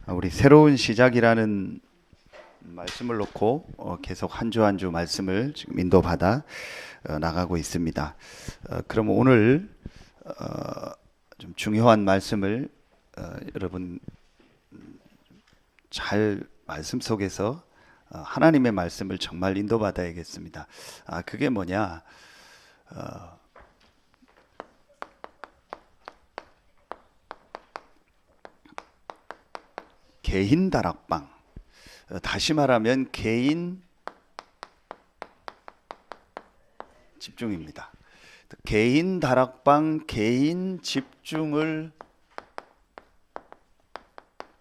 우리 새로운 시작이라는 말씀을 놓고 계속 한 주 한 주 말씀을 지금 인도받아 나가고 있습니다. 그럼 오늘 좀 중요한 말씀을 여러분 잘 말씀 속에서 하나님의 말씀을 정말 인도받아야겠습니다. 그게 뭐냐? 개인 다락방, 다시 말하면 개인 집중입니다. 개인 다락방, 개인 집중을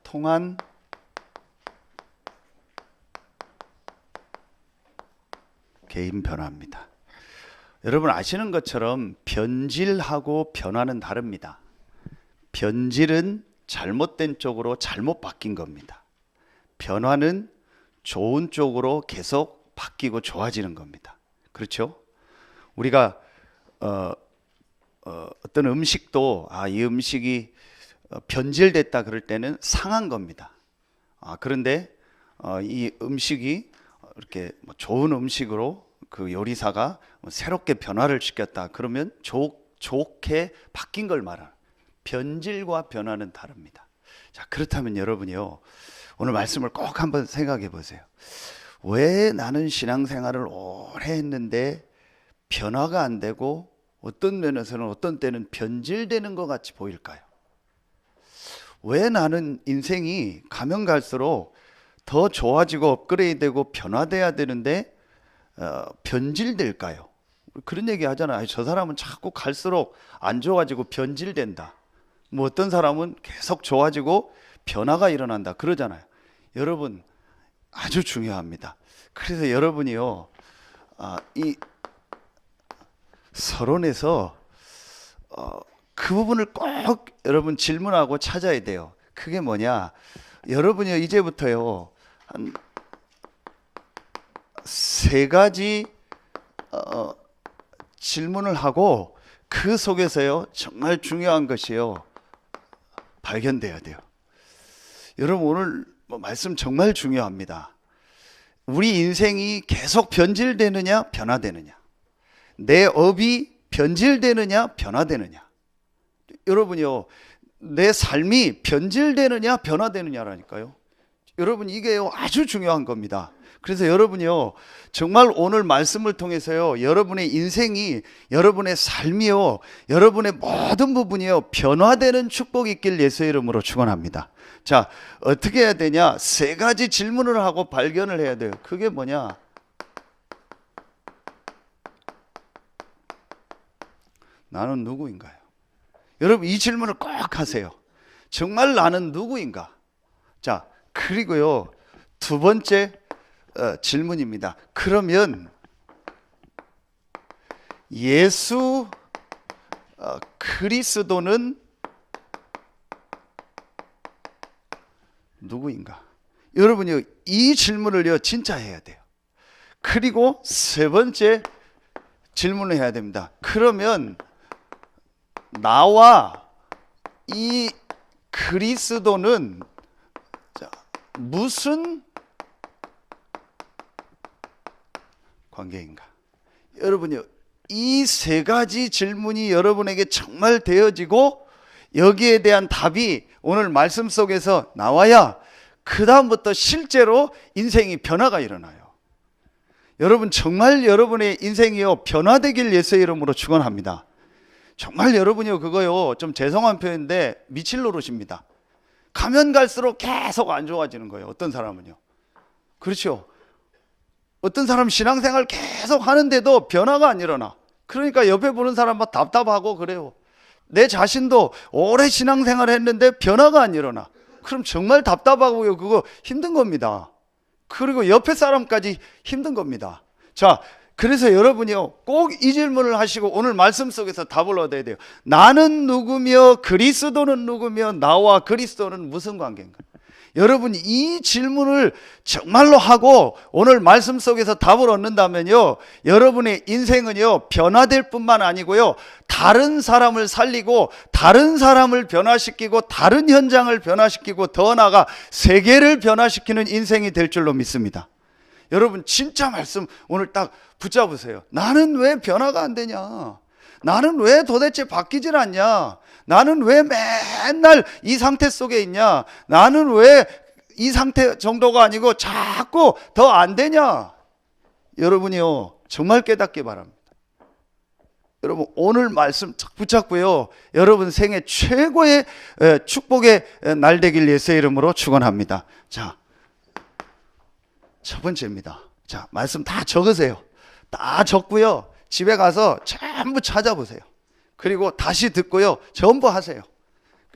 통한 개인 변화입니다. 여러분 아시는 것처럼 변질하고 변화는 다릅니다. 변질은 잘못된 쪽으로 잘못 바뀐 겁니다. 변화는 좋은 쪽으로 계속 바뀌고 좋아지는 겁니다. 그렇죠? 우리가 어떤 음식도 이 음식이 변질됐다 그럴 때는 상한 겁니다. 그런데 이 음식이 이렇게 좋은 음식으로 그 요리사가 새롭게 변화를 시켰다 그러면 좋게 바뀐 걸 말하는, 변질과 변화는 다릅니다. 자, 그렇다면 여러분이요, 오늘 말씀을 꼭 한번 생각해 보세요. 왜 나는 신앙생활을 오래 했는데 변화가 안 되고 어떤 면에서는 어떤 때는 변질되는 것 같이 보일까요? 왜 나는 인생이 가면 갈수록 더 좋아지고 업그레이드되고 변화돼야 되는데 변질될까요? 그런 얘기 하잖아요. 저 사람은 자꾸 갈수록 안 좋아지고 변질된다. 뭐 어떤 사람은 계속 좋아지고 변화가 일어난다 그러잖아요. 여러분 아주 중요합니다. 그래서 여러분이요, 이 서론에서 그 부분을 꼭 여러분 질문하고 찾아야 돼요. 그게 뭐냐? 여러분이요, 이제부터요 한 세 가지 질문을 하고 그 속에서요 정말 중요한 것이요 발견돼야 돼요. 여러분 오늘 말씀 정말 중요합니다. 우리 인생이 계속 변질되느냐 변화되느냐, 내 업이 변질되느냐 변화되느냐, 여러분요 내 삶이 변질되느냐 변화되느냐라니까요. 여러분 이게요 아주 중요한 겁니다. 그래서 여러분이요 정말 오늘 말씀을 통해서요 여러분의 인생이, 여러분의 삶이요, 여러분의 모든 부분이요 변화되는 축복이 있길 예수의 이름으로 축원합니다. 자, 어떻게 해야 되냐? 세 가지 질문을 하고 발견을 해야 돼요. 그게 뭐냐? 나는 누구인가요? 여러분 이 질문을 꼭 하세요. 정말 나는 누구인가? 자, 그리고요 두 번째 질문입니다. 그러면 예수 그리스도는 누구인가? 여러분요 이 질문을요 진짜 해야 돼요. 그리고 세 번째 질문을 해야 됩니다. 그러면 나와 이 그리스도는 무슨 관계인가? 여러분요 이 세 가지 질문이 여러분에게 정말 되어지고 여기에 대한 답이 오늘 말씀 속에서 나와야 그 다음부터 실제로 인생이 변화가 일어나요. 여러분 정말 여러분의 인생이요 변화되길 예수의 이름으로 축원합니다. 정말 여러분이요 그거요 좀 죄송한 표현인데 미칠 노릇입니다. 가면 갈수록 계속 안 좋아지는 거예요. 어떤 사람은요. 그렇죠. 어떤 사람 신앙생활 계속 하는데도 변화가 안 일어나. 그러니까 옆에 보는 사람만 답답하고 그래요. 내 자신도 오래 신앙생활 했는데 변화가 안 일어나. 그럼 정말 답답하고요 그거 힘든 겁니다. 그리고 옆에 사람까지 힘든 겁니다. 자, 그래서 여러분이요 꼭 이 질문을 하시고 오늘 말씀 속에서 답을 얻어야 돼요. 나는 누구며 그리스도는 누구며 나와 그리스도는 무슨 관계인가? 여러분이 이 질문을 정말로 하고 오늘 말씀 속에서 답을 얻는다면요, 여러분의 인생은요 변화될 뿐만 아니고요, 다른 사람을 살리고 다른 사람을 변화시키고 다른 현장을 변화시키고 더 나아가 세계를 변화시키는 인생이 될 줄로 믿습니다. 여러분 진짜 말씀 오늘 딱 붙잡으세요. 나는 왜 변화가 안 되냐? 나는 왜 도대체 바뀌질 않냐? 나는 왜 맨날 이 상태 속에 있냐? 나는 왜 이 상태 정도가 아니고 자꾸 더 안 되냐? 여러분이요 정말 깨닫기 바랍니다. 여러분 오늘 말씀 쫙 붙잡고요, 여러분 생애 최고의 축복의 날 되길 예수의 이름으로 축원합니다. 자, 첫 번째입니다. 자, 말씀 다 적으세요. 다 적고요, 집에 가서 전부 찾아보세요. 그리고 다시 듣고요, 전부 하세요.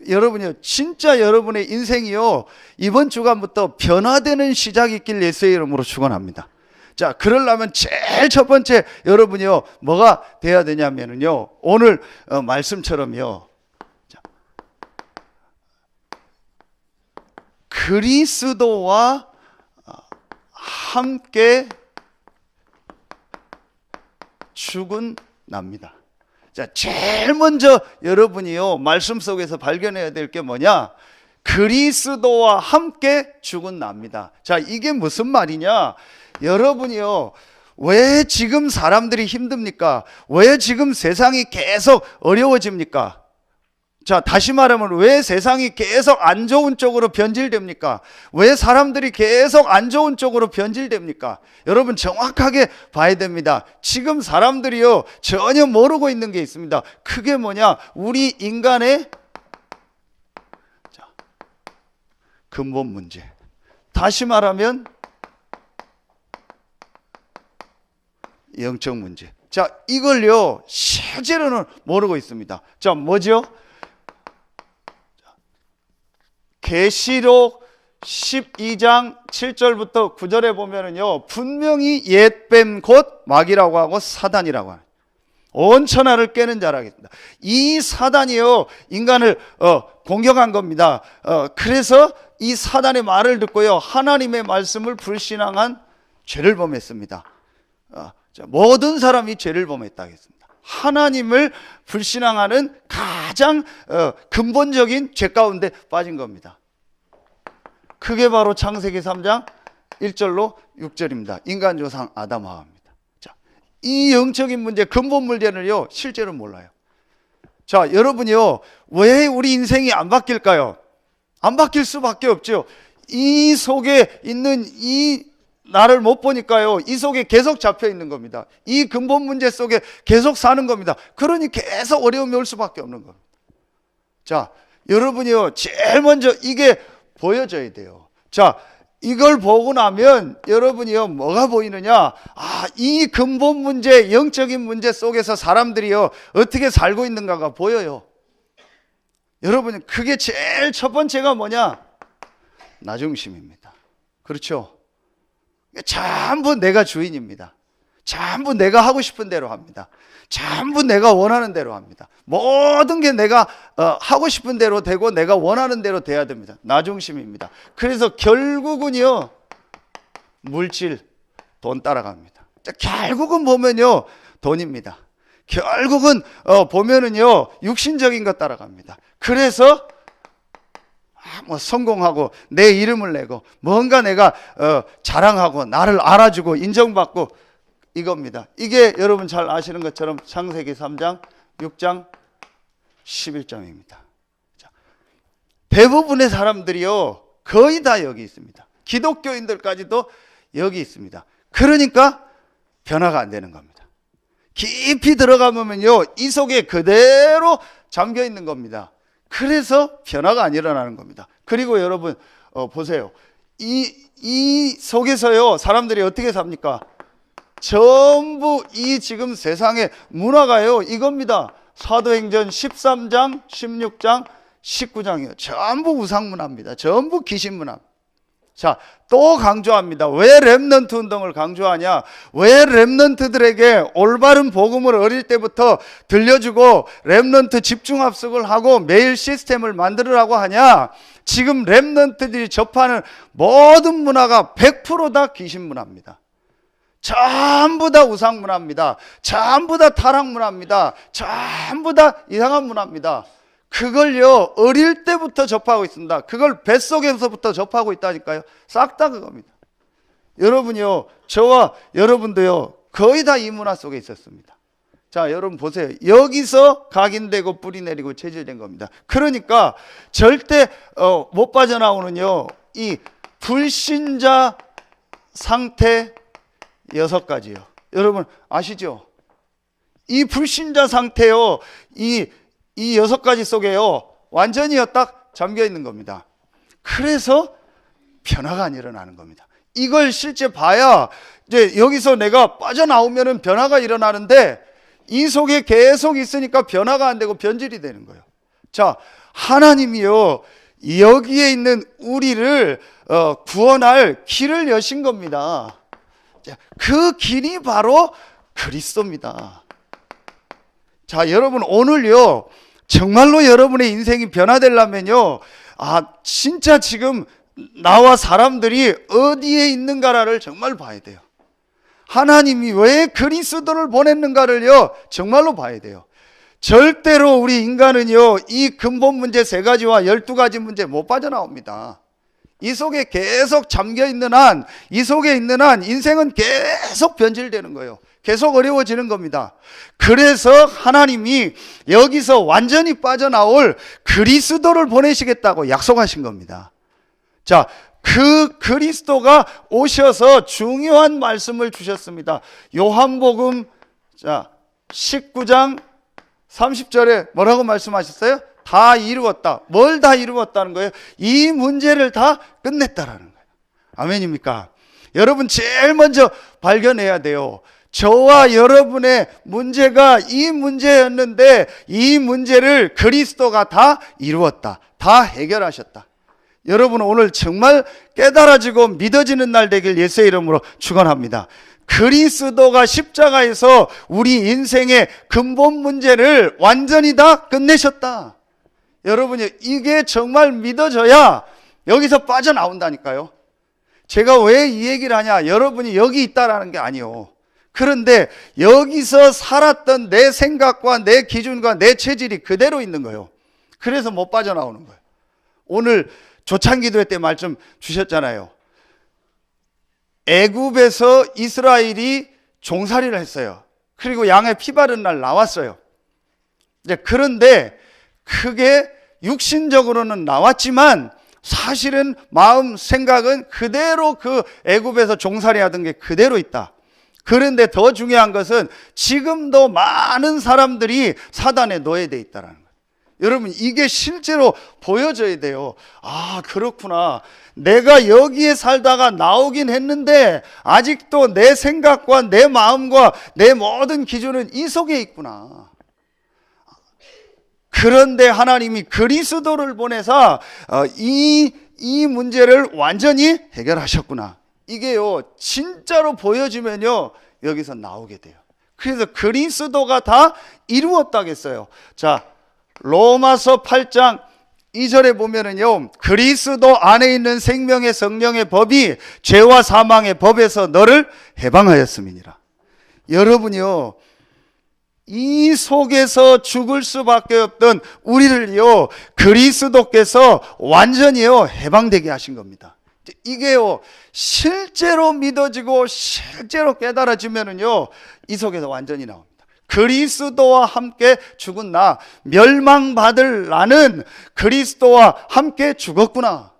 여러분이요 진짜 여러분의 인생이요 이번 주간부터 변화되는 시작이 있길 예수의 이름으로 축원합니다. 자, 그러려면 제일 첫 번째 여러분이요 뭐가 돼야 되냐면요, 오늘 말씀처럼요, 자, 그리스도와 함께 죽은 납니다. 자, 제일 먼저 여러분이요 말씀 속에서 발견해야 될 게 뭐냐? 그리스도와 함께 죽은 납니다. 자, 이게 무슨 말이냐? 여러분이요 왜 지금 사람들이 힘듭니까? 왜 지금 세상이 계속 어려워집니까? 자, 다시 말하면 왜 세상이 계속 안 좋은 쪽으로 변질됩니까? 왜 사람들이 계속 안 좋은 쪽으로 변질됩니까? 여러분 정확하게 봐야 됩니다. 지금 사람들이요 전혀 모르고 있는 게 있습니다. 그게 뭐냐? 우리 인간의 근본 문제. 다시 말하면 영적 문제. 자, 이걸요 실제로는 모르고 있습니다. 자, 뭐죠? 계시록 12장 7절부터 9절에 보면은요 분명히 옛뱀 곧 마귀라고 하고 사단이라고 하는, 온 천하를 깨는 자라겠습니다. 이 사단이요 인간을 공격한 겁니다. 그래서 이 사단의 말을 듣고요 하나님의 말씀을 불신앙한 죄를 범했습니다. 모든 사람이 죄를 범했다 하겠습니다. 하나님을 불신앙하는 가장 근본적인 죄 가운데 빠진 겁니다. 그게 바로 창세기 3장 1절로 6절입니다. 인간 조상 아담 하와입니다. 자, 이 영적인 문제, 근본 문제는요 실제로 몰라요. 자, 여러분이요 왜 우리 인생이 안 바뀔까요? 안 바뀔 수밖에 없죠. 이 속에 있는 이 나를 못 보니까요 이 속에 계속 잡혀 있는 겁니다. 이 근본 문제 속에 계속 사는 겁니다. 그러니 계속 어려움이 올 수밖에 없는 겁니다. 자, 여러분이요 제일 먼저 이게 보여져야 돼요. 자, 이걸 보고 나면 여러분이요 뭐가 보이느냐? 이 근본 문제, 영적인 문제 속에서 사람들이요 어떻게 살고 있는가가 보여요. 여러분, 그게 제일 첫 번째가 뭐냐? 나 중심입니다. 그렇죠? 전부 내가 주인입니다. 전부 내가 하고 싶은 대로 합니다. 전부 내가 원하는 대로 합니다. 모든 게 내가 하고 싶은 대로 되고 내가 원하는 대로 돼야 됩니다. 나 중심입니다. 그래서 결국은요 물질, 돈 따라갑니다. 자, 결국은 보면요 돈입니다. 결국은 보면은요 육신적인 것 따라갑니다. 그래서 성공하고 내 이름을 내고 뭔가 내가 자랑하고 나를 알아주고 인정받고 이겁니다. 이게 여러분 잘 아시는 것처럼 창세기 3장 6장 11장입니다. 자, 대부분의 사람들이요 거의 다 여기 있습니다. 기독교인들까지도 여기 있습니다. 그러니까 변화가 안 되는 겁니다. 깊이 들어가면요 이 속에 그대로 잠겨 있는 겁니다. 그래서 변화가 안 일어나는 겁니다. 그리고 여러분 보세요. 이 속에서요 사람들이 어떻게 삽니까? 전부 이 지금 세상의 문화가요 이겁니다. 사도행전 13장 16장 19장이요 전부 우상문화입니다. 전부 귀신문화. 자, 또 강조합니다. 왜 렘넌트 운동을 강조하냐? 왜 렘넌트들에게 올바른 복음을 어릴 때부터 들려주고 렘넌트 집중합숙을 하고 매일 시스템을 만들으라고 하냐? 지금 렘넌트들이 접하는 모든 문화가 100%다 귀신 문화입니다. 전부 다 우상 문화입니다. 전부 다 타락 문화입니다. 전부 다 이상한 문화입니다. 그걸요 어릴 때부터 접하고 있습니다. 그걸 뱃속에서부터 접하고 있다니까요. 싹 다 그겁니다. 여러분이요, 저와 여러분도요 거의 다 이 문화 속에 있었습니다. 자, 여러분 보세요. 여기서 각인되고 뿌리 내리고 체질된 겁니다. 그러니까 절대 못 빠져나오는요 이 불신자 상태 6가지요. 여러분 아시죠? 이 불신자 상태요 이 6가지 속에요 완전히요 딱 잠겨 있는 겁니다. 그래서 변화가 안 일어나는 겁니다. 이걸 실제 봐야 이제 여기서 내가 빠져나오면은 변화가 일어나는데 이 속에 계속 있으니까 변화가 안 되고 변질이 되는 거예요. 자, 하나님이요 여기에 있는 우리를 구원할 길을 여신 겁니다. 자, 그 길이 바로 그리스도입니다. 자, 여러분 오늘요 정말로 여러분의 인생이 변화되려면요 진짜 지금 나와 사람들이 어디에 있는가를 정말 봐야 돼요. 하나님이 왜 그리스도를 보냈는가를요 정말로 봐야 돼요. 절대로 우리 인간은요 이 근본 문제 3가지와 12가지 문제 못 빠져나옵니다. 이 속에 계속 잠겨 있는 한, 이 속에 있는 한 인생은 계속 변질되는 거예요. 계속 어려워지는 겁니다. 그래서 하나님이 여기서 완전히 빠져나올 그리스도를 보내시겠다고 약속하신 겁니다. 자, 그 그리스도가 오셔서 중요한 말씀을 주셨습니다. 요한복음 19장 30절에 뭐라고 말씀하셨어요? 다 이루었다. 뭘 다 이루었다는 거예요? 이 문제를 다 끝냈다라는 거예요. 아멘입니까? 여러분 제일 먼저 발견해야 돼요. 저와 여러분의 문제가 이 문제였는데 이 문제를 그리스도가 다 이루었다. 다 해결하셨다. 여러분 오늘 정말 깨달아지고 믿어지는 날 되길 예수의 이름으로 축원합니다. 그리스도가 십자가에서 우리 인생의 근본 문제를 완전히 다 끝내셨다. 여러분이 이게 정말 믿어져야 여기서 빠져나온다니까요. 제가 왜 이 얘기를 하냐? 여러분이 여기 있다라는 게 아니요. 그런데 여기서 살았던 내 생각과 내 기준과 내 체질이 그대로 있는 거예요. 그래서 못 빠져나오는 거예요. 오늘 조창기도회 때 말씀 주셨잖아요. 애굽에서 이스라엘이 종살이를 했어요. 그리고 양의 피 바른 날 나왔어요. 이제 그런데 그게 육신적으로는 나왔지만 사실은 마음 생각은 그대로 그 애굽에서 종살이 하던 게 그대로 있다. 그런데 더 중요한 것은 지금도 많은 사람들이 사단에 노예되어 있다는 거예요. 여러분 이게 실제로 보여져야 돼요. 아 그렇구나. 내가 여기에 살다가 나오긴 했는데 아직도 내 생각과 내 마음과 내 모든 기준은 이 속에 있구나. 그런데 하나님이 그리스도를 보내서 이 문제를 완전히 해결하셨구나. 이게요 진짜로 보여지면요 여기서 나오게 돼요. 그래서 그리스도가 다 이루었다겠어요. 자, 로마서 8장 2절에 보면은요 그리스도 안에 있는 생명의 성령의 법이 죄와 사망의 법에서 너를 해방하였음이니라. 여러분이요 이 속에서 죽을 수밖에 없던 우리를요 그리스도께서 완전히요 해방되게 하신 겁니다. 이게요 실제로 믿어지고 실제로 깨달아지면은요 이 속에서 완전히 나옵니다. 그리스도와 함께 죽은 나, 멸망받을 나는 그리스도와 함께 죽었구나.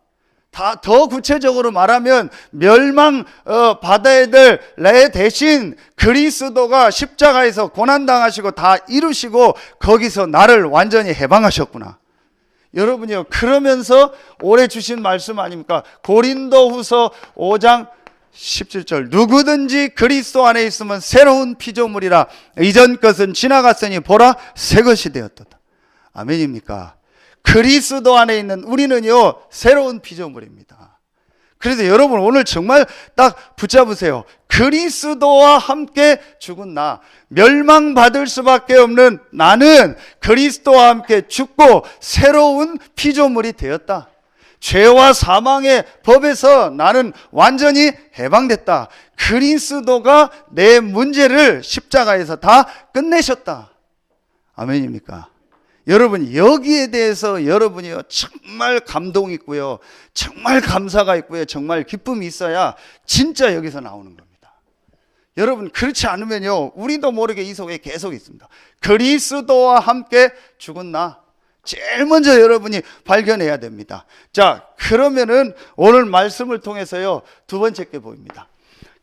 더 구체적으로 말하면 멸망 받아야 될 내 대신 그리스도가 십자가에서 고난당하시고 다 이루시고 거기서 나를 완전히 해방하셨구나. 여러분이요 그러면서 올해 주신 말씀 아닙니까? 고린도후서 5장 17절 누구든지 그리스도 안에 있으면 새로운 피조물이라 이전 것은 지나갔으니 보라 새 것이 되었도다. 아멘입니까? 그리스도 안에 있는 우리는요 새로운 피조물입니다. 그래서 여러분 오늘 정말 딱 붙잡으세요. 그리스도와 함께 죽은 나, 멸망받을 수밖에 없는 나는 그리스도와 함께 죽고 새로운 피조물이 되었다. 죄와 사망의 법에서 나는 완전히 해방됐다. 그리스도가 내 문제를 십자가에서 다 끝내셨다. 아멘입니까? 여러분 여기에 대해서 여러분이요 정말 감동이 있고요, 정말 감사가 있고요, 정말 기쁨이 있어야 진짜 여기서 나오는 겁니다. 여러분 그렇지 않으면요 우리도 모르게 이 속에 계속 있습니다. 그리스도와 함께 죽은 나, 제일 먼저 여러분이 발견해야 됩니다. 자, 그러면은 오늘 말씀을 통해서요 두 번째 게 보입니다.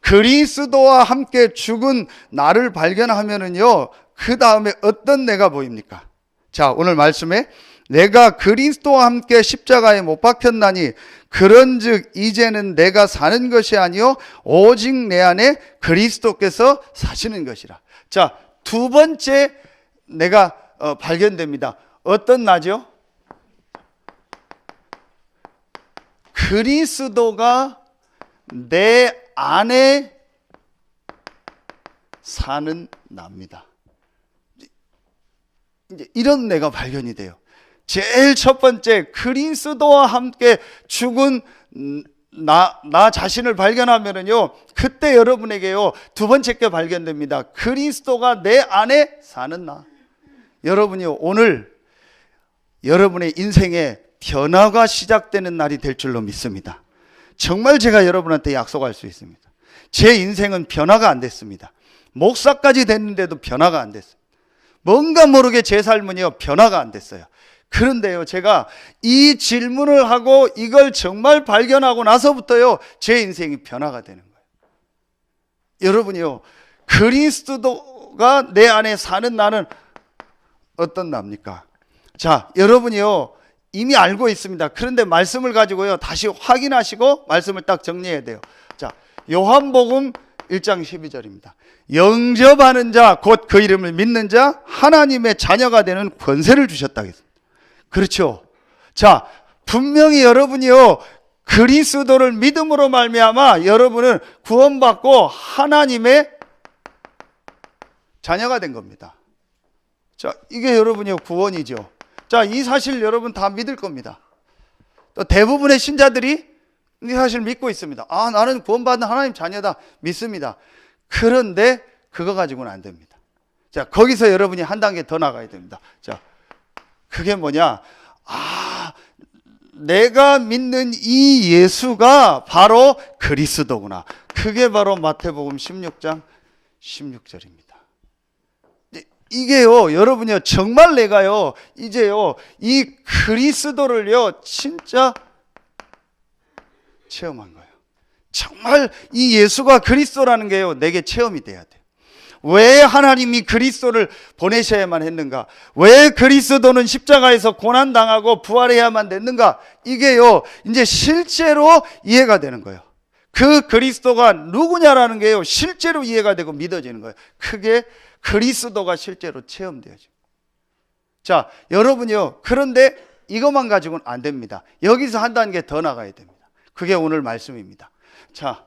그리스도와 함께 죽은 나를 발견하면은요 그 다음에 어떤 내가 보입니까? 자, 오늘 말씀에 내가 그리스도와 함께 십자가에 못 박혔나니 그런즉 이제는 내가 사는 것이 아니요 오직 내 안에 그리스도께서 사시는 것이라. 자, 두 번째 내가 발견됩니다. 어떤 나죠? 그리스도가 내 안에 사는 나입니다. 이제 이런 내가 발견이 돼요. 제일 첫 번째 그리스도와 함께 죽은 나 자신을 발견하면은요 그때 여러분에게요 두 번째 게 발견됩니다. 그리스도가 내 안에 사는 나. 여러분이요 오늘 여러분의 인생에 변화가 시작되는 날이 될 줄로 믿습니다. 정말 제가 여러분한테 약속할 수 있습니다. 제 인생은 변화가 안 됐습니다. 목사까지 됐는데도 변화가 안 됐어요. 뭔가 모르게 제 삶은요 변화가 안 됐어요. 그런데요 제가 이 질문을 하고 이걸 정말 발견하고 나서부터요 제 인생이 변화가 되는 거예요. 여러분이요 그리스도가 내 안에 사는 나는 어떤 나입니까? 자, 여러분이요 이미 알고 있습니다. 그런데 말씀을 가지고요 다시 확인하시고 말씀을 딱 정리해야 돼요. 자, 요한복음 1장 12절입니다. 영접하는 자, 곧 그 이름을 믿는 자, 하나님의 자녀가 되는 권세를 주셨다. 그렇죠. 자, 분명히 여러분이요 그리스도를 믿음으로 말미암아 여러분은 구원받고 하나님의 자녀가 된 겁니다. 자, 이게 여러분이요 구원이죠. 자, 이 사실 여러분 다 믿을 겁니다. 또 대부분의 신자들이 이 사실 믿고 있습니다. 아, 나는 구원받은 하나님 자녀다 믿습니다. 그런데 그거 가지고는 안 됩니다. 자, 거기서 여러분이 한 단계 더 나가야 됩니다. 자, 그게 뭐냐? 아, 내가 믿는 이 예수가 바로 그리스도구나. 그게 바로 마태복음 16장 16절입니다. 이게요, 여러분요, 정말 내가요, 이제요, 이 그리스도를요, 진짜 체험한 거예요. 정말 이 예수가 그리스도라는 게요, 내게 체험이 돼야 돼요. 왜 하나님이 그리스도를 보내셔야만 했는가? 왜 그리스도는 십자가에서 고난당하고 부활해야만 됐는가? 이게요, 이제 실제로 이해가 되는 거예요. 그 그리스도가 누구냐라는 게요, 실제로 이해가 되고 믿어지는 거예요. 그게 그리스도가 실제로 체험되어집니다. 자, 여러분요, 그런데 이것만 가지고는 안 됩니다. 여기서 한 단계 더 나가야 됩니다. 그게 오늘 말씀입니다. 자,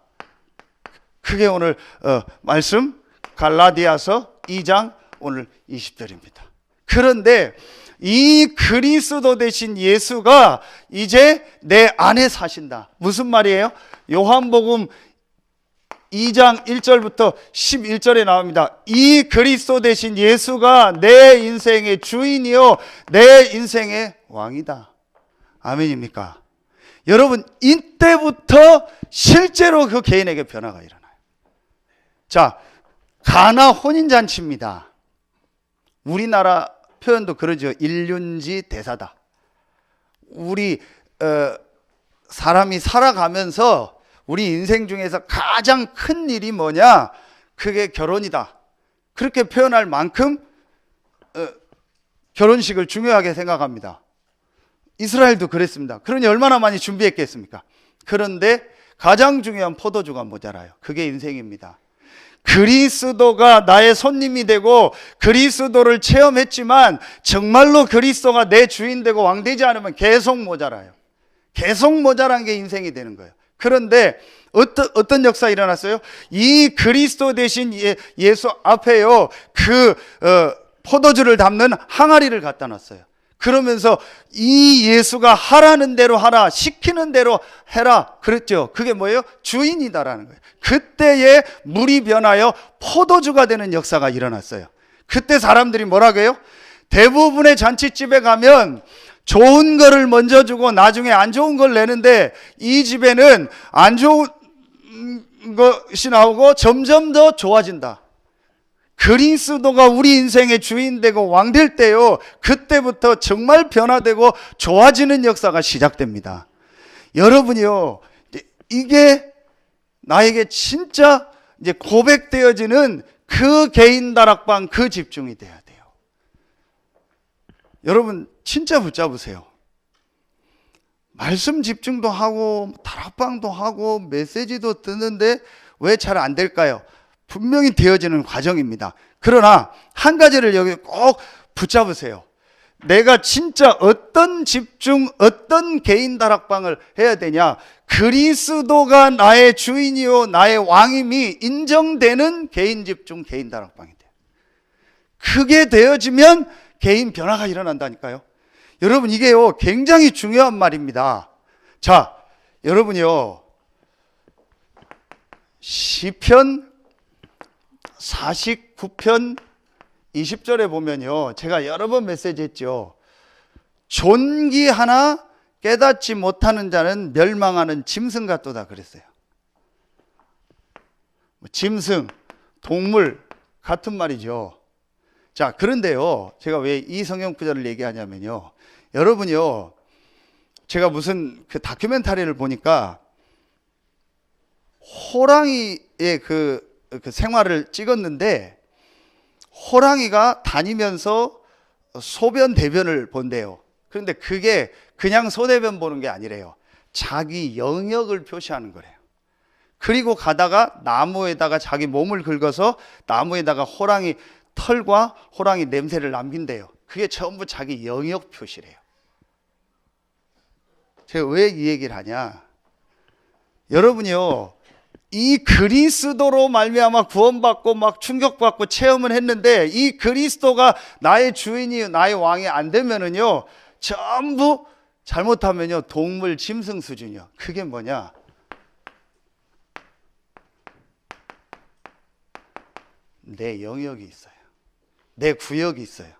그게 오늘 말씀 갈라디아서 2장 오늘 20절입니다. 그런데 이 그리스도 되신 예수가 이제 내 안에 사신다. 무슨 말이에요? 요한복음 2장 1절부터 11절에 나옵니다. 이 그리스도 되신 예수가 내 인생의 주인이요 내 인생의 왕이다. 아멘입니까? 여러분, 이때부터 실제로 그 개인에게 변화가 일어나요. 자, 가나 혼인잔치입니다. 우리나라 표현도 그러죠. 일륜지 대사다. 우리 사람이 살아가면서 우리 인생 중에서 가장 큰 일이 뭐냐? 그게 결혼이다. 그렇게 표현할 만큼 결혼식을 중요하게 생각합니다. 이스라엘도 그랬습니다. 그러니 얼마나 많이 준비했겠습니까? 그런데 가장 중요한 포도주가 모자라요. 그게 인생입니다. 그리스도가 나의 손님이 되고 그리스도를 체험했지만 정말로 그리스도가 내 주인 되고 왕 되지 않으면 계속 모자라요. 계속 모자란 게 인생이 되는 거예요. 그런데 어떤 역사 일어났어요? 이 그리스도 대신 예수 앞에요, 포도주를 담는 항아리를 갖다 놨어요. 그러면서 이 예수가 하라는 대로 하라, 시키는 대로 해라 그랬죠. 그게 뭐예요? 주인이다라는 거예요. 그때에 물이 변하여 포도주가 되는 역사가 일어났어요. 그때 사람들이 뭐라고 해요? 대부분의 잔치집에 가면 좋은 거를 먼저 주고 나중에 안 좋은 걸 내는데, 이 집에는 안 좋은 것이 나오고 점점 더 좋아진다. 그리스도가 우리 인생의 주인 되고 왕 될 때요, 그때부터 정말 변화되고 좋아지는 역사가 시작됩니다. 여러분이요, 이게 나에게 진짜 이제 고백되어지는 그 개인 다락방, 그 집중이 돼야 돼요. 여러분 진짜 붙잡으세요. 말씀 집중도 하고 다락방도 하고 메시지도 듣는데 왜 잘 안 될까요? 분명히 되어지는 과정입니다. 그러나 한 가지를 여기 꼭 붙잡으세요. 내가 진짜 어떤 집중, 어떤 개인 다락방을 해야 되냐? 그리스도가 나의 주인이요 나의 왕임이 인정되는 개인 집중, 개인 다락방이 돼요. 그게 되어지면 개인 변화가 일어난다니까요. 여러분 이게요 굉장히 중요한 말입니다. 자, 여러분이요 시편 49편 20절에 보면요, 제가 여러 번 메시지 했죠. 존귀하나 깨닫지 못하는 자는 멸망하는 짐승 같도다 그랬어요. 짐승, 동물 같은 말이죠. 자, 그런데요, 제가 왜 이 성경 구절을 얘기하냐면요, 여러분이요, 제가 무슨 그 다큐멘터리를 보니까 호랑이의 그 생활을 찍었는데, 호랑이가 다니면서 소변 대변을 본대요. 그런데 그게 그냥 소대변 보는 게 아니래요. 자기 영역을 표시하는 거래요. 그리고 가다가 나무에다가 자기 몸을 긁어서 나무에다가 호랑이 털과 호랑이 냄새를 남긴대요. 그게 전부 자기 영역 표시래요. 제가 왜 이 얘기를 하냐? 여러분이요, 이 그리스도로 말미암아 구원받고 막 충격받고 체험을 했는데, 이 그리스도가 나의 주인이 나의 왕이 안 되면은요, 전부 잘못하면요 동물 짐승 수준이요. 그게 뭐냐? 내 영역이 있어요. 내 구역이 있어요.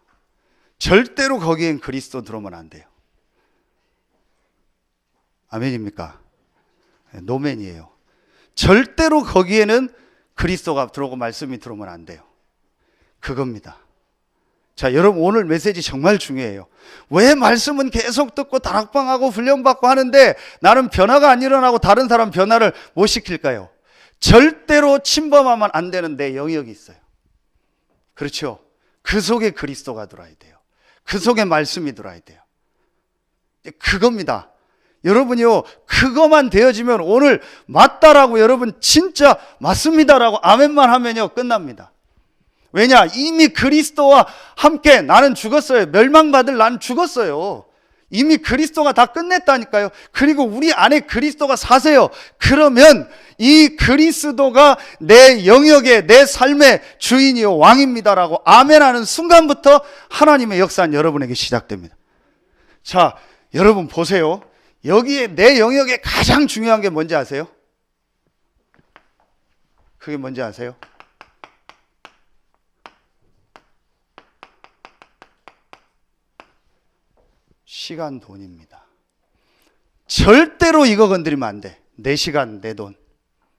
절대로 거기엔 그리스도 들어오면 안 돼요. 아멘입니까? 노맨이에요. 절대로 거기에는 그리스도가 들어오고 말씀이 들어오면 안 돼요. 그겁니다. 자, 여러분 오늘 메시지 정말 중요해요. 왜 말씀은 계속 듣고 다락방하고 훈련받고 하는데 나는 변화가 안 일어나고 다른 사람 변화를 못 시킬까요? 절대로 침범하면 안 되는 내 영역이 있어요. 그렇죠? 그 속에 그리스도가 들어와야 돼요. 그 속에 말씀이 들어와야 돼요. 그겁니다. 여러분이요, 그것만 되어지면 오늘 맞다라고, 여러분 진짜 맞습니다라고 아멘만 하면요 끝납니다. 왜냐? 이미 그리스도와 함께 나는 죽었어요. 멸망받을 나는 죽었어요. 이미 그리스도가 다 끝냈다니까요. 그리고 우리 안에 그리스도가 사세요. 그러면 이 그리스도가 내 영역의, 내 삶의 주인이요 왕입니다라고 아멘하는 순간부터 하나님의 역사는 여러분에게 시작됩니다. 자, 여러분 보세요. 여기에 내 영역에 가장 중요한 게 뭔지 아세요? 그게 뭔지 아세요? 시간, 돈입니다. 절대로 이거 건드리면 안 돼. 내 시간, 내 돈,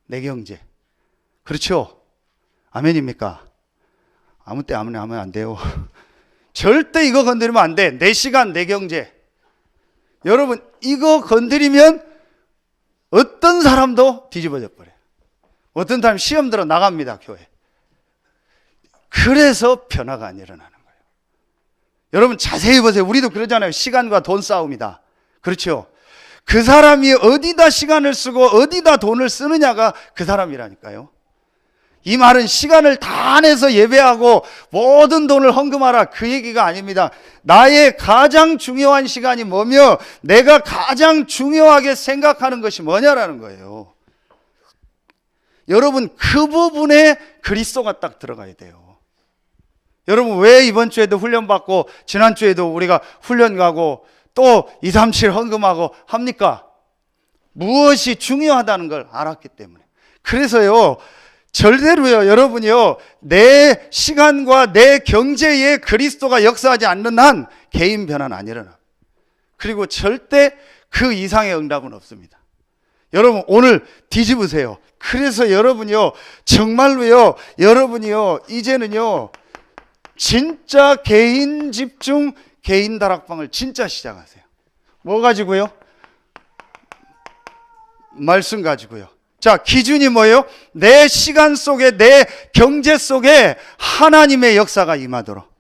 내 경제. 그렇죠? 아멘입니까? 아무 때 아무나 하면 안 돼요. 절대 이거 건드리면 안 돼. 내 시간, 내 경제. 여러분 이거 건드리면 어떤 사람도 뒤집어져 버려요. 어떤 사람 시험 들어 나갑니다, 교회. 그래서 변화가 안 일어나는 거예요. 여러분 자세히 보세요. 우리도 그러잖아요. 시간과 돈 싸움이다. 그렇죠? 그 사람이 어디다 시간을 쓰고 어디다 돈을 쓰느냐가 그 사람이라니까요. 이 말은 시간을 다 내서 예배하고 모든 돈을 헌금하라 그 얘기가 아닙니다. 나의 가장 중요한 시간이 뭐며 내가 가장 중요하게 생각하는 것이 뭐냐라는 거예요. 여러분, 그 부분에 그리스도가 딱 들어가야 돼요. 여러분, 왜 이번 주에도 훈련 받고 지난 주에도 우리가 훈련 가고 또 2, 3, 7 헌금하고 합니까? 무엇이 중요하다는 걸 알았기 때문에. 그래서요, 절대로요, 여러분이요, 내 시간과 내 경제에 그리스도가 역사하지 않는 한 개인 변화는 안 일어나. 그리고 절대 그 이상의 응답은 없습니다. 여러분, 오늘 뒤집으세요. 그래서 여러분이요, 정말로요, 여러분이요, 이제는요, 진짜 개인 집중, 개인 다락방을 진짜 시작하세요. 뭐 가지고요? 말씀 가지고요. 자, 기준이 뭐예요? 내 시간 속에, 내 경제 속에 하나님의 역사가 임하도록,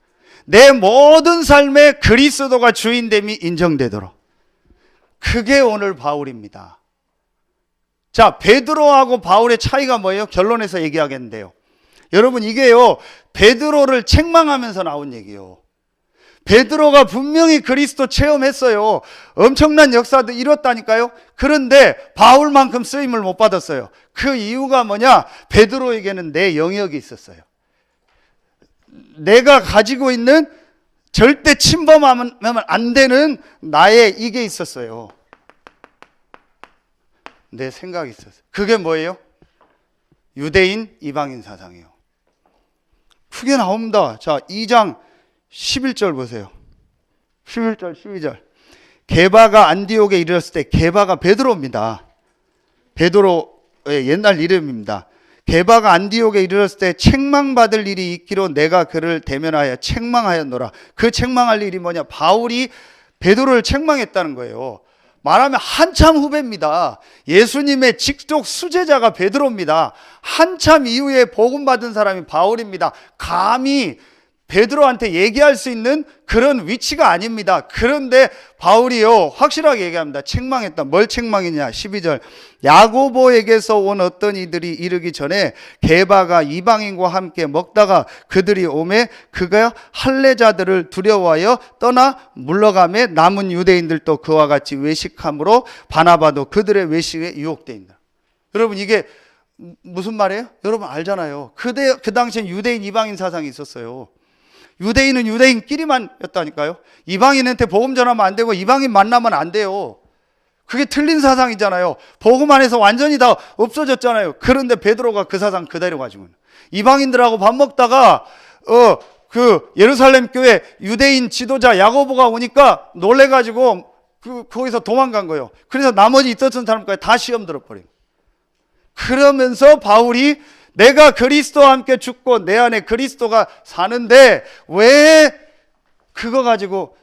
내 모든 삶에 그리스도가 주인됨이 인정되도록. 그게 오늘 바울입니다. 자, 베드로하고 바울의 차이가 뭐예요? 결론에서 얘기하겠는데요. 여러분, 이게요, 베드로를 책망하면서 나온 얘기예요. 베드로가 분명히 그리스도 체험했어요. 엄청난 역사도 이뤘다니까요. 그런데 바울만큼 쓰임을 못 받았어요. 그 이유가 뭐냐? 베드로에게는 내 영역이 있었어요. 내가 가지고 있는 절대 침범하면 안 되는 나의 이게 있었어요. 내 생각이 있었어요. 그게 뭐예요? 유대인, 이방인 사상이에요. 크게 나옵니다. 자, 2장 11절 보세요. 11절, 12절. 게바가 안디옥에 이르렀을 때, 게바가 베드로입니다. 베드로의 옛날 이름입니다. 게바가 안디옥에 이르렀을 때 책망받을 일이 있기로 내가 그를 대면하여 책망하였노라. 그 책망할 일이 뭐냐? 바울이 베드로를 책망했다는 거예요. 말하면 한참 후배입니다. 예수님의 직속 수제자가 베드로입니다. 한참 이후에 복음받은 사람이 바울입니다. 감히 베드로한테 얘기할 수 있는 그런 위치가 아닙니다. 그런데 바울이요, 확실하게 얘기합니다. 책망했다. 뭘 책망했냐? 12절. 야고보에게서 온 어떤 이들이 이르기 전에 게바가 이방인과 함께 먹다가 그들이 오매 그가 할례자들을 두려워하여 떠나 물러가매 남은 유대인들도 그와 같이 외식함으로 바나바도 그들의 외식에 유혹되어 있다. 여러분, 이게 무슨 말이에요? 여러분 알잖아요. 그 당시엔 유대인, 이방인 사상이 있었어요. 유대인은 유대인끼리만 였다니까요. 이방인한테 복음 전하면 안 되고 이방인 만나면 안 돼요. 그게 틀린 사상이잖아요. 복음 안에서 완전히 다 없어졌잖아요. 그런데 베드로가 그 사상 그대로 가지고 있는. 이방인들하고 밥 먹다가 그 예루살렘 교회 유대인 지도자 야고보가 오니까 놀래가지고 거기서 도망간 거예요. 그래서 나머지 있었던 사람까지 다 시험 들어버려요. 그러면서 바울이 내가 그리스도와 함께 죽고 내 안에 그리스도가 사는데 왜 그거 가지고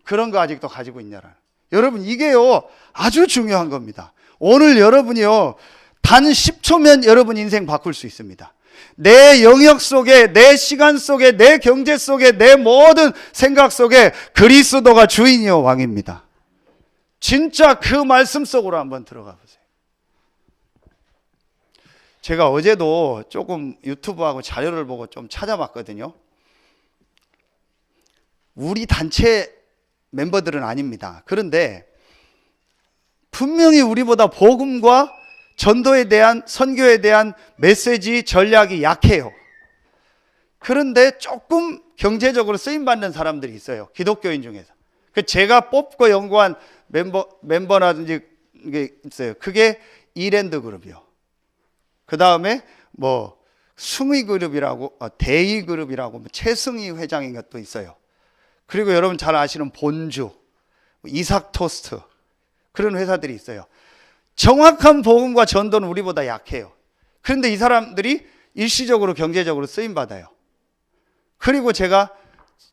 그런 거 아직도 가지고 있냐라. 여러분, 이게요 아주 중요한 겁니다. 오늘 여러분이요 단 10초면 여러분 인생 바꿀 수 있습니다. 내 영역 속에, 내 시간 속에, 내 경제 속에, 내 모든 생각 속에 그리스도가 주인이요 왕입니다. 진짜 그 말씀 속으로 한번 들어가 보세요. 제가 어제도 조금 유튜브하고 자료를 보고 좀 찾아봤거든요. 우리 단체 멤버들은 아닙니다. 그런데 분명히 우리보다 복음과 전도에 대한, 선교에 대한 메시지 전략이 약해요. 그런데 조금 경제적으로 쓰임받는 사람들이 있어요. 기독교인 중에서. 제가 뽑고 연구한 멤버라든지 게 있어요. 그게 이랜드 그룹이요. 그 다음에 뭐 승희 그룹이라고, 대희 그룹이라고 최승희 회장인 것도 있어요. 그리고 여러분 잘 아시는 본주, 이삭 토스트, 그런 회사들이 있어요. 정확한 복음과 전도는 우리보다 약해요. 그런데 이 사람들이 일시적으로 경제적으로 쓰임받아요. 그리고 제가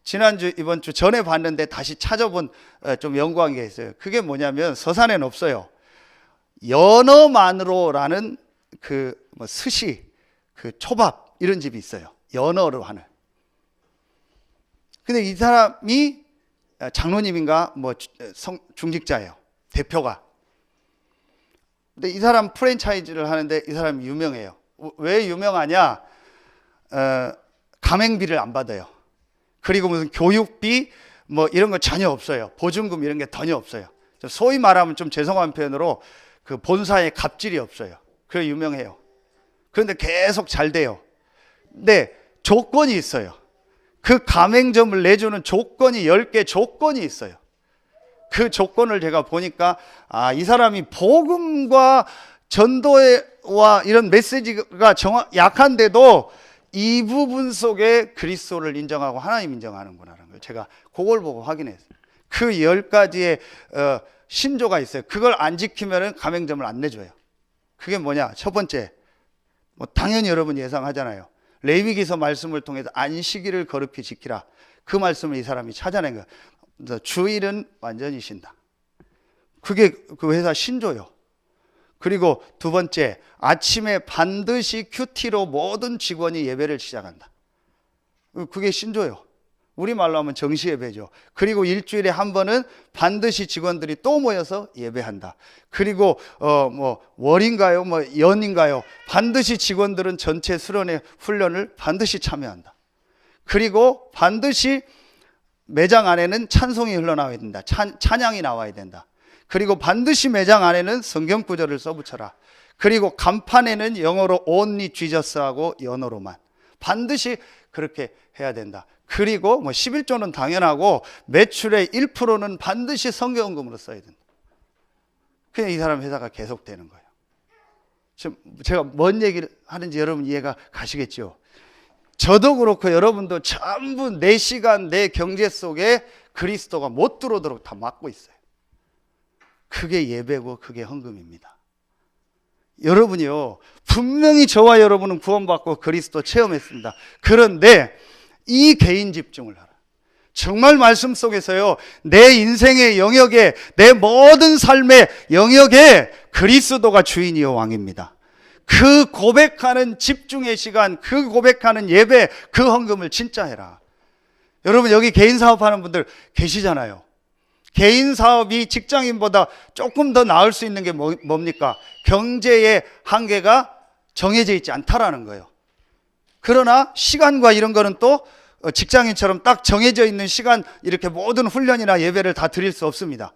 지난주, 이번 주 전에 봤는데 다시 찾아본 좀 연구한 게 있어요. 그게 뭐냐면 서산에는 없어요. 연어만으로라는 스시, 초밥 이런 집이 있어요. 연어로 하는. 근데 이 사람이 장로님인가 중직자예요. 대표가. 근데 이 사람 프랜차이즈를 하는데 이 사람이 유명해요. 왜 유명하냐? 가맹비를 안 받아요. 그리고 무슨 교육비 뭐 이런 거 전혀 없어요. 보증금 이런 게 전혀 없어요. 소위 말하면 좀 죄송한 표현으로 그 본사에 갑질이 없어요. 그게 유명해요. 그런데 계속 잘 돼요. 근데 조건이 있어요. 그 가맹점을 내주는 조건이 10개 조건이 있어요. 그 조건을 제가 보니까 이 사람이 복음과 전도와 이런 메시지가 약한데도 이 부분 속에 그리스도를 인정하고 하나님 인정하는구나라는 걸 제가 그걸 보고 확인했어요. 그 10가지의 신조가 있어요. 그걸 안 지키면 가맹점을 안 내줘요. 그게 뭐냐? 첫 번째, 뭐 당연히 여러분 예상하잖아요. 레위기서 말씀을 통해서 안식일을 거룩히 지키라. 그 말씀을 이 사람이 찾아낸 거예요. 주일은 완전히 쉰다. 그게 그 회사 신조요. 그리고 두 번째, 아침에 반드시 큐티로 모든 직원이 예배를 시작한다. 그게 신조요. 우리말로 하면 정시 예배죠. 그리고 일주일에 한 번은 반드시 직원들이 또 모여서 예배한다. 그리고 뭐 월인가요? 뭐 연인가요? 반드시 직원들은 전체 수련회 훈련을 반드시 참여한다. 그리고 반드시 매장 안에는 찬송이 흘러나와야 된다. 찬양이 나와야 된다. 그리고 반드시 매장 안에는 성경 구절을 써붙여라. 그리고 간판에는 영어로 only Jesus하고 연어로만 반드시 그렇게 해야 된다. 그리고 뭐 11조는 당연하고 매출의 1%는 반드시 선교헌금으로 써야 된다. 그냥 이 사람 회사가 계속되는 거예요. 지금 제가 뭔 얘기를 하는지 여러분 이해가 가시겠죠? 저도 그렇고 여러분도 전부 내 시간, 내 경제 속에 그리스도가 못 들어오도록 다 막고 있어요. 그게 예배고 그게 헌금입니다. 여러분이요, 분명히 저와 여러분은 구원받고 그리스도 체험했습니다. 그런데 이 개인 집중을 하라. 정말 말씀 속에서요, 내 인생의 영역에, 내 모든 삶의 영역에 그리스도가 주인이요 왕입니다. 그 고백하는 집중의 시간, 그 고백하는 예배, 그 헌금을 진짜 해라. 여러분 여기 개인 사업하는 분들 계시잖아요. 개인 사업이 직장인보다 조금 더 나을 수 있는 게 뭡니까? 경제의 한계가 정해져 있지 않다라는 거예요. 그러나 시간과 이런 거는 또 직장인처럼 딱 정해져 있는 시간 이렇게 모든 훈련이나 예배를 다 드릴 수 없습니다.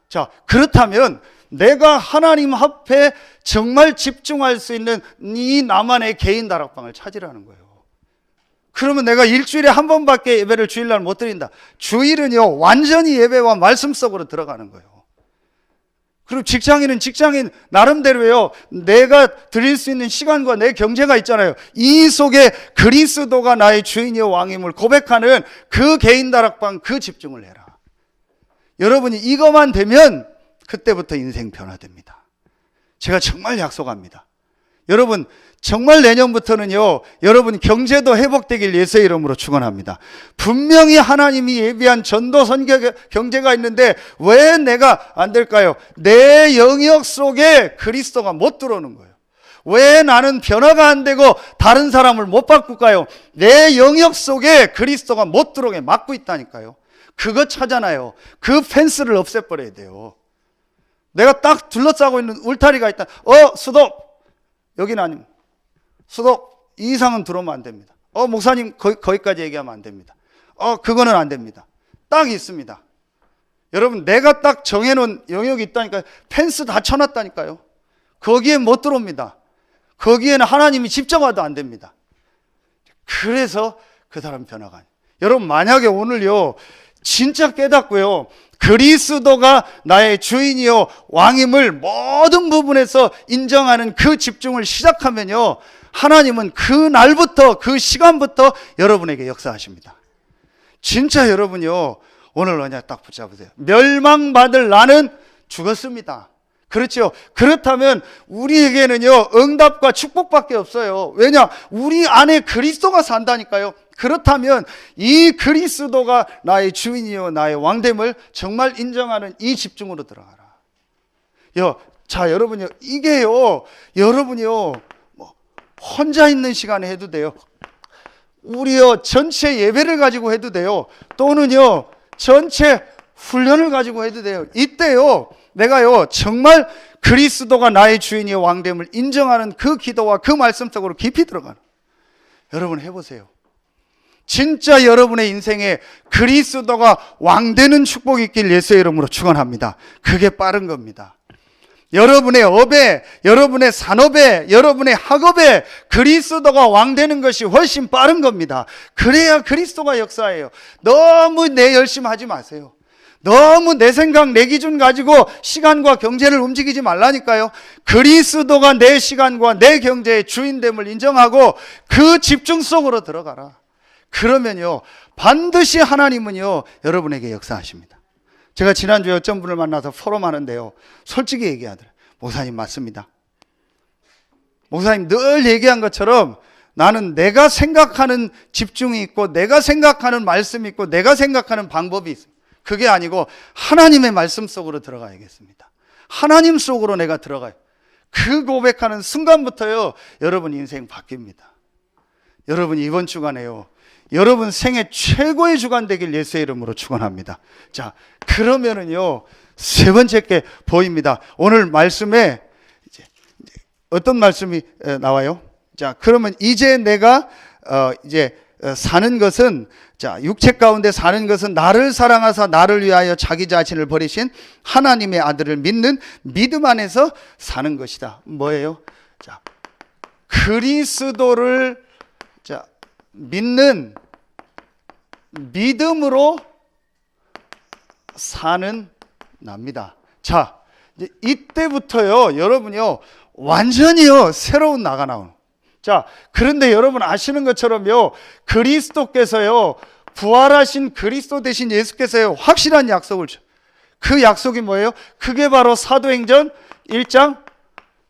자, 그렇다면 내가 하나님 앞에 정말 집중할 수 있는 이 나만의 개인 다락방을 찾으라는 거예요. 그러면 내가 일주일에 한 번밖에 예배를 주일날 못 드린다. 주일은요, 완전히 예배와 말씀 속으로 들어가는 거예요. 그리고 직장인은 직장인 나름대로요, 내가 드릴 수 있는 시간과 내 경제가 있잖아요. 이 속에 그리스도가 나의 주인이요 왕임을 고백하는 그 개인 다락방, 그 집중을 해라. 여러분이 이것만 되면 그때부터 인생 변화됩니다. 제가 정말 약속합니다. 여러분 정말 내년부터는요, 여러분 경제도 회복되길 예수의 이름으로 축원합니다. 분명히 하나님이 예비한 전도 선교 경제가 있는데 왜 내가 안 될까요? 내 영역 속에 그리스도가 못 들어오는 거예요. 왜 나는 변화가 안 되고 다른 사람을 못 바꿀까요? 내 영역 속에 그리스도가 못 들어오게 막고 있다니까요. 그거 찾아놔요. 그 펜스를 없애버려야 돼요. 내가 딱 둘러싸고 있는 울타리가 있다. 수도 여기는 아닙니다. 수도 이 이상은 들어오면 안 됩니다. 목사님 거기까지 얘기하면 안 됩니다. 그거는 안 됩니다. 딱 있습니다. 여러분 내가 딱 정해놓은 영역이 있다니까요. 펜스 다 쳐놨다니까요. 거기에 못 들어옵니다. 거기에는 하나님이 직접 와도 안 됩니다. 그래서 그 사람 변화가 아니에요. 여러분 만약에 오늘요 진짜 깨닫고요, 그리스도가 나의 주인이요 왕임을 모든 부분에서 인정하는 그 집중을 시작하면요, 하나님은 그 날부터 그 시간부터 여러분에게 역사하십니다. 진짜 여러분요 오늘 언약 딱 붙잡으세요. 멸망받을 나는 죽었습니다. 그렇죠. 그렇다면 우리에게는요 응답과 축복밖에 없어요. 왜냐? 우리 안에 그리스도가 산다니까요. 그렇다면 이 그리스도가 나의 주인이요 나의 왕됨을 정말 인정하는 이 집중으로 들어가라. 자 여러분요, 이게요 여러분이요 혼자 있는 시간에 해도 돼요. 우리요 전체 예배를 가지고 해도 돼요. 또는요 전체 훈련을 가지고 해도 돼요. 이때요 내가요 정말 그리스도가 나의 주인이요 왕됨을 인정하는 그 기도와 그 말씀 속으로 깊이 들어가는. 여러분 해보세요. 진짜 여러분의 인생에 그리스도가 왕되는 축복이 있길 예수의 이름으로 축원합니다. 그게 빠른 겁니다. 여러분의 업에, 여러분의 산업에, 여러분의 학업에 그리스도가 왕되는 것이 훨씬 빠른 겁니다. 그래야 그리스도가 역사예요. 너무 내 열심 하지 마세요. 너무 내 생각, 내 기준 가지고 시간과 경제를 움직이지 말라니까요. 그리스도가 내 시간과 내 경제의 주인됨을 인정하고 그 집중 속으로 들어가라. 그러면요, 반드시 하나님은요, 여러분에게 역사하십니다. 제가 지난주에 어떤 분을 만나서 포럼하는데요, 솔직히 얘기하더라고요. 목사님 맞습니다. 목사님 늘 얘기한 것처럼 나는 내가 생각하는 집중이 있고 내가 생각하는 말씀이 있고 내가 생각하는 방법이 있습니다. 그게 아니고 하나님의 말씀 속으로 들어가야겠습니다. 하나님 속으로 내가 들어가요. 그 고백하는 순간부터요, 여러분 인생 바뀝니다. 여러분 이번 주간에요, 여러분 생애 최고의 주간 되길 예수의 이름으로 축원합니다. 자, 그러면은요, 세 번째 게 보입니다. 오늘 말씀에 이제 어떤 말씀이 나와요? 자, 그러면 이제 내가 사는 것은, 자, 육체 가운데 사는 것은 나를 사랑하사 나를 위하여 자기 자신을 버리신 하나님의 아들을 믿는 믿음 안에서 사는 것이다. 뭐예요? 자, 그리스도를 믿는 믿음으로 사는 납니다. 자, 이제 이때부터요, 여러분요, 완전히요, 새로운 나가 나오는. 자, 그런데 여러분 아시는 것처럼요, 그리스도께서요, 부활하신 그리스도 대신 예수께서요, 확실한 약속을 줘. 그 약속이 뭐예요? 그게 바로 사도행전 1장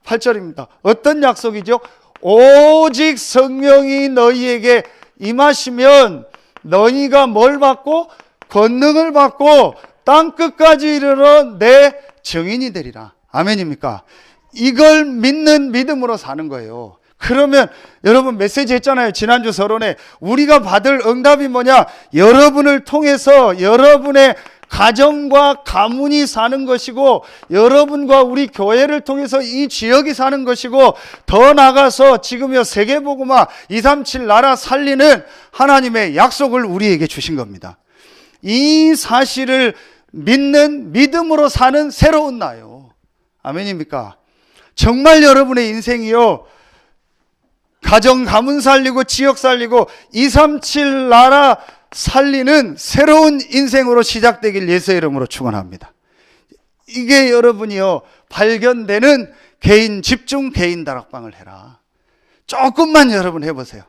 8절입니다. 어떤 약속이죠? 오직 성령이 너희에게 임하시면 너희가 뭘 받고? 권능을 받고 땅 끝까지 이르러 내 증인이 되리라. 아멘입니까? 이걸 믿는 믿음으로 사는 거예요. 그러면 여러분 메시지 했잖아요. 지난주 서론에 우리가 받을 응답이 뭐냐? 여러분을 통해서 여러분의 가정과 가문이 사는 것이고, 여러분과 우리 교회를 통해서 이 지역이 사는 것이고, 더 나아가서 지금요 세계복음화 237 나라 살리는 하나님의 약속을 우리에게 주신 겁니다. 이 사실을 믿는 믿음으로 사는 새로운 나요. 아멘입니까? 정말 여러분의 인생이요, 가정 가문 살리고 지역 살리고 237 나라 살리는 새로운 인생으로 시작되길 예수의 이름으로 축원합니다. 이게 여러분이요, 발견되는 개인 집중 개인 다락방을 해라. 조금만 여러분 해보세요.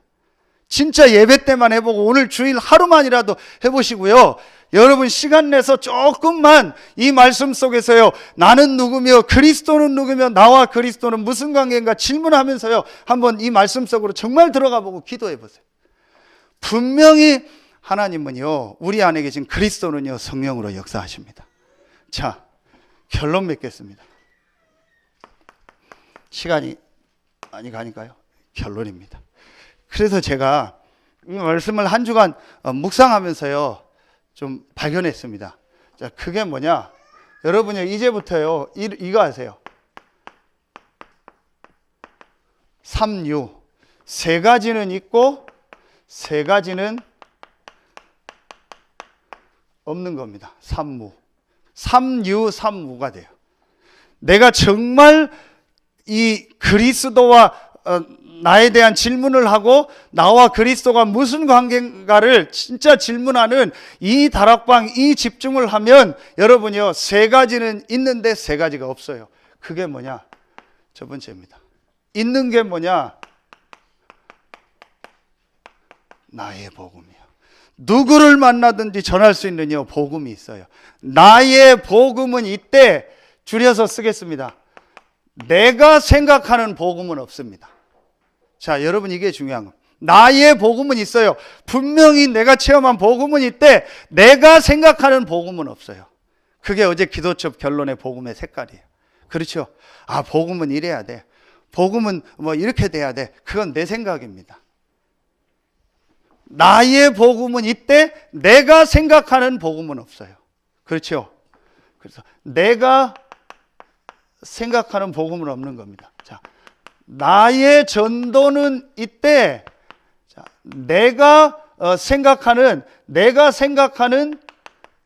진짜 예배 때만 해보고 오늘 주일 하루만이라도 해보시고요, 여러분 시간 내서 조금만 이 말씀 속에서요, 나는 누구며 그리스도는 누구며 나와 그리스도는 무슨 관계인가 질문하면서요, 한번 이 말씀 속으로 정말 들어가 보고 기도해 보세요. 분명히 하나님은요, 우리 안에 계신 그리스도는요, 성령으로 역사하십니다. 자, 결론 맺겠습니다. 시간이 많이 가니까요, 결론입니다. 그래서 제가 이 말씀을 한 주간 묵상하면서요, 좀 발견했습니다. 자, 그게 뭐냐? 여러분요, 이제부터요, 이거 하세요. 3유. 세 가지는 있고, 세 가지는 없는 겁니다. 삼무. 3유, 3무가 돼요. 내가 정말 이 그리스도와 나에 대한 질문을 하고 나와 그리스도가 무슨 관계인가를 진짜 질문하는 이 다락방, 이 집중을 하면 여러분이요, 세 가지는 있는데 세 가지가 없어요. 그게 뭐냐? 첫 번째입니다. 있는 게 뭐냐? 나의 복음이요. 누구를 만나든지 전할 수 있는 복음이 있어요. 나의 복음은 이때 줄여서 쓰겠습니다. 내가 생각하는 복음은 없습니다. 자, 여러분 이게 중요한 겁니다. 나의 복음은 있어요. 분명히 내가 체험한 복음은 있대, 내가 생각하는 복음은 없어요. 그게 어제 기도첩 결론의 복음의 색깔이에요. 그렇죠? 아, 복음은 이래야 돼. 복음은 뭐 이렇게 돼야 돼. 그건 내 생각입니다. 나의 복음은 있대, 내가 생각하는 복음은 없어요. 그렇죠? 그래서 내가 생각하는 복음은 없는 겁니다. 자, 나의 전도는 있대. 자, 내가 생각하는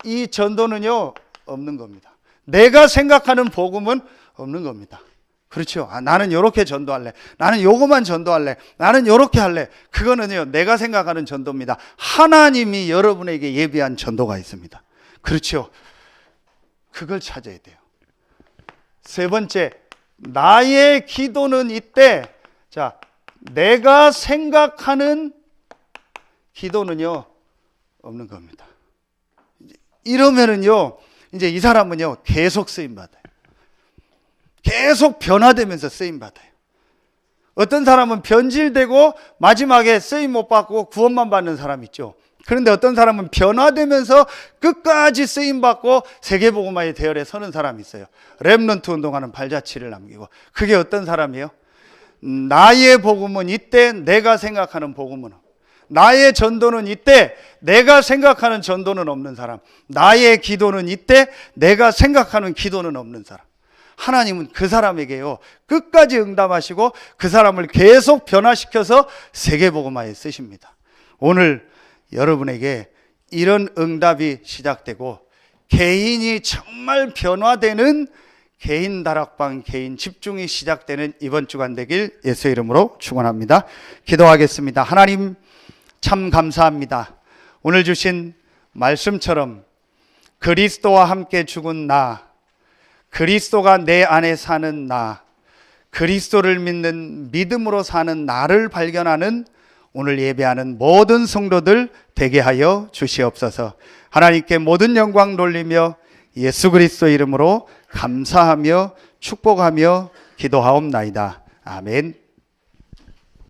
이 전도는요 없는 겁니다. 내가 생각하는 복음은 없는 겁니다. 그렇죠. 나는 요렇게 전도할래. 나는 요거만 전도할래. 나는 요렇게 할래. 그거는요 내가 생각하는 전도입니다. 하나님이 여러분에게 예비한 전도가 있습니다. 그렇죠. 그걸 찾아야 돼요. 세 번째, 나의 기도는 이때, 자, 내가 생각하는 기도는요 없는 겁니다. 이러면은요 이제 이 사람은요 계속 쓰임 받아요. 계속 변화되면서 쓰임 받아요. 어떤 사람은 변질되고 마지막에 쓰임 못 받고 구원만 받는 사람 있죠. 그런데 어떤 사람은 변화되면서 끝까지 쓰임 받고 세계복음화의 대열에 서는 사람이 있어요. 렘넌트 운동하는 발자취를 남기고. 그게 어떤 사람이에요? 나의 복음은 이때 내가 생각하는 복음은, 나의 전도는 이때 내가 생각하는 전도는 없는 사람, 나의 기도는 이때 내가 생각하는 기도는 없는 사람. 하나님은 그 사람에게요 끝까지 응답하시고 그 사람을 계속 변화시켜서 세계복음화에 쓰십니다. 오늘 여러분에게 이런 응답이 시작되고 개인이 정말 변화되는 개인 다락방, 개인 집중이 시작되는 이번 주간 되길 예수의 이름으로 축원합니다. 기도하겠습니다. 하나님 참 감사합니다. 오늘 주신 말씀처럼 그리스도와 함께 죽은 나, 그리스도가 내 안에 사는 나, 그리스도를 믿는 믿음으로 사는 나를 발견하는 오늘 예배하는 모든 성도들 되게 하여 주시옵소서. 하나님께 모든 영광 돌리며 예수 그리스도 이름으로 감사하며 축복하며 기도하옵나이다. 아멘.